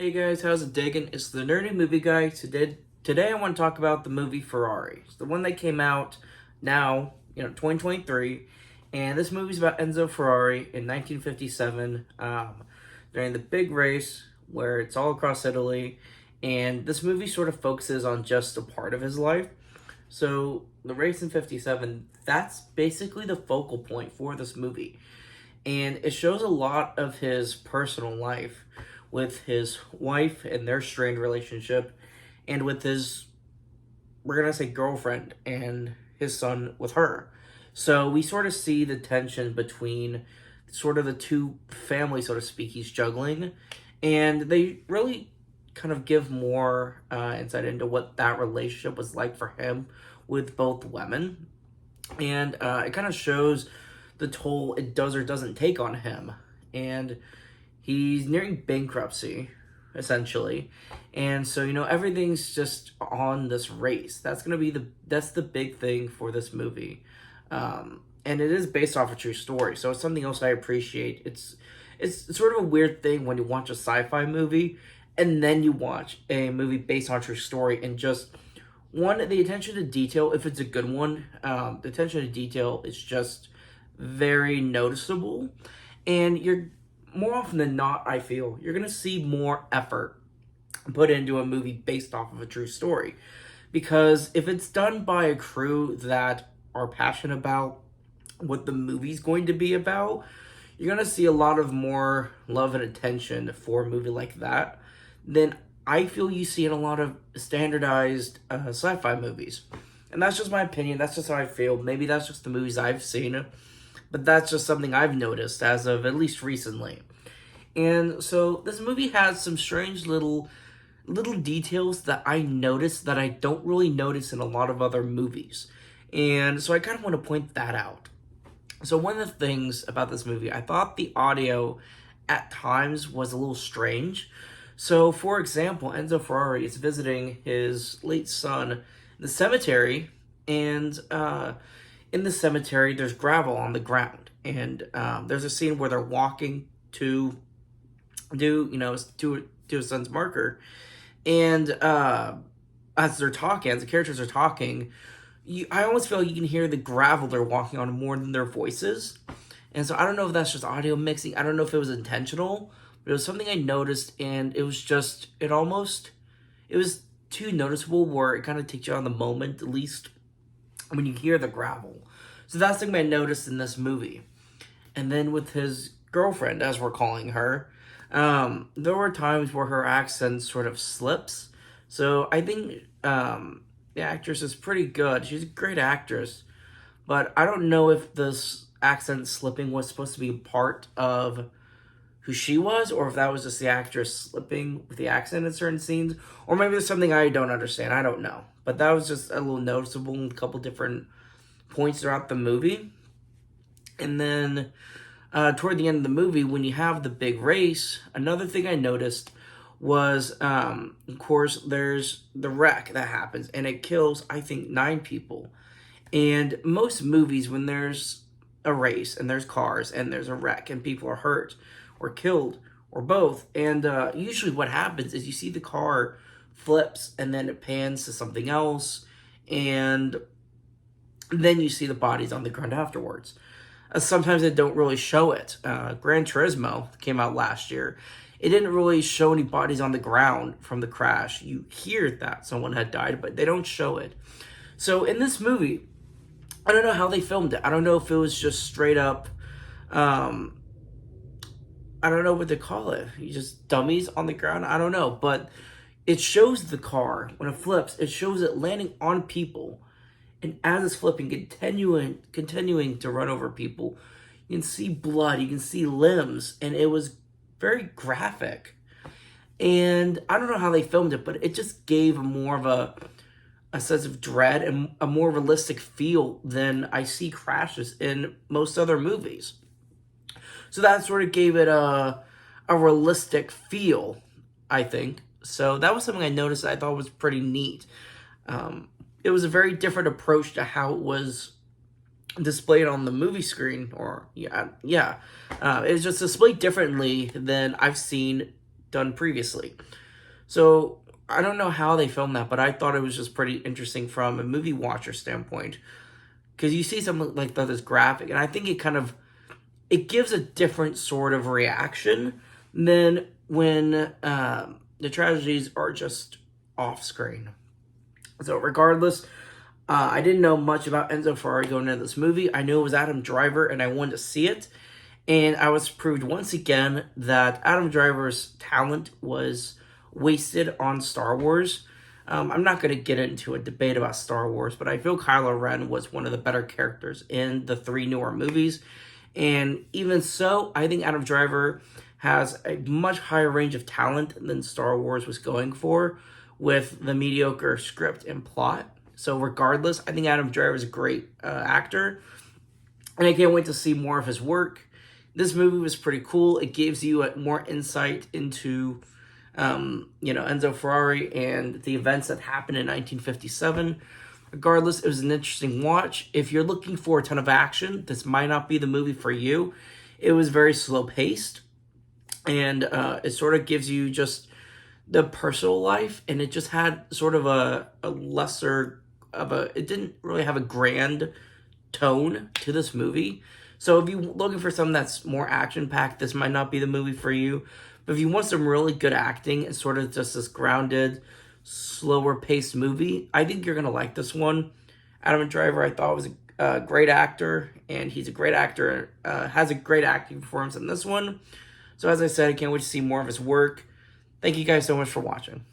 Hey guys, how's it digging? It's the Nerdy Movie Guy. Today I want to talk about the movie Ferrari. It's the one that came out now, 2023. And this movie's about Enzo Ferrari in 1957, during the big race where it's all across Italy. And this movie sort of focuses on just a part of his life. So the race in 57, that's basically the focal point for this movie. And it shows a lot of his personal life with his wife and their strained relationship, and with his, we're gonna say, girlfriend and his son with her. So we sort of see the tension between sort of the two families, so to speak, he's juggling, and they really kind of give more insight into what that relationship was like for him with both women. And it kind of shows the toll it does or doesn't take on him. And he's nearing bankruptcy, essentially. And so, everything's just on this race. That's the big thing for this movie. And it is based off a true story. So it's something else I appreciate. It's sort of a weird thing when you watch a sci-fi movie and then you watch a movie based on a true story, and just the attention to detail, if it's a good one, the attention to detail is just very noticeable. And you're more often than not, I feel, you're going to see more effort put into a movie based off of a true story. Because if it's done by a crew that are passionate about what the movie's going to be about, you're going to see a lot of more love and attention for a movie like that than I feel you see in a lot of standardized sci-fi movies. And that's just my opinion. That's just how I feel. Maybe that's just the movies I've seen, but that's just something I've noticed as of at least recently. And so this movie has some strange little details that I noticed that I don't really notice in a lot of other movies. And so I kind of want to point that out. So one of the things about this movie, I thought the audio at times was a little strange. So, for example, Enzo Ferrari is visiting his late son in the cemetery, and in the cemetery, there's gravel on the ground, and there's a scene where they're walking to do his son's marker, and as they're talking, as the characters are talking, I almost feel like you can hear the gravel they're walking on more than their voices, and so I don't know if that's just audio mixing. I don't know if it was intentional, but it was something I noticed, and it was too noticeable where it kind of takes you on the moment, at least when you hear the gravel. So that's something I noticed in this movie. And then with his girlfriend, as we're calling her, there were times where her accent sort of slips. So I think the actress is pretty good. She's a great actress. But I don't know if this accent slipping was supposed to be a part of who she was, or if that was just the actress slipping with the accent in certain scenes, or maybe there's something I don't understand. I don't know. But that was just a little noticeable in a couple different points throughout the movie. And then toward the end of the movie, when you have the big race, another thing I noticed was, of course, there's the wreck that happens, and it kills, I think, 9 people. And most movies, when there's a race, and there's cars, and there's a wreck, and people are hurt, or killed, or both, and usually what happens is you see the car flips, and then it pans to something else, and then you see the bodies on the ground afterwards. Sometimes they don't really show it. Gran Turismo came out last year. It didn't really show any bodies on the ground from the crash. You hear that someone had died, but they don't show it. So in this movie, I don't know how they filmed it. I don't know if it was just straight up, I don't know what to call it. You just dummies on the ground. I don't know, but it shows the car when it flips. It shows it landing on people, and as it's flipping, continuing to run over people, you can see blood. You can see limbs, and it was very graphic. And I don't know how they filmed it, but it just gave more of a sense of dread and a more realistic feel than I see crashes in most other movies. So that sort of gave it a realistic feel, I think. So that was something I noticed that I thought was pretty neat. It was a very different approach to how it was displayed on the movie screen, or it was just displayed differently than I've seen done previously. So I don't know how they filmed that, but I thought it was just pretty interesting from a movie watcher standpoint, because you see something like that is graphic, and I think it gives a different sort of reaction than when the tragedies are just off screen. So regardless, I didn't know much about Enzo Ferrari going into this movie. I knew it was Adam Driver, and I wanted to see it. And I was proved once again that Adam Driver's talent was wasted on Star Wars. I'm not going to get into a debate about Star Wars, but I feel Kylo Ren was one of the better characters in the 3 newer movies. And even so, I think Adam Driver has a much higher range of talent than Star Wars was going for with the mediocre script and plot. So regardless, I think Adam Driver is a great actor, and I can't wait to see more of his work. This movie was pretty cool. It gives you more insight into, Enzo Ferrari and the events that happened in 1957. Regardless, it was an interesting watch. If you're looking for a ton of action, this might not be the movie for you. It was very slow paced, and it sort of gives you just the personal life, and it just had sort of a lesser of a, it didn't really have a grand tone to this movie. So if you're looking for something that's more action-packed, this might not be the movie for you. But if you want some really good acting and sort of just this grounded, slower-paced movie, I think you're going to like this one. Adam Driver, I thought, was a great actor, and he's a great actor, has a great acting performance in this one. So as I said, I can't wait to see more of his work. Thank you guys so much for watching.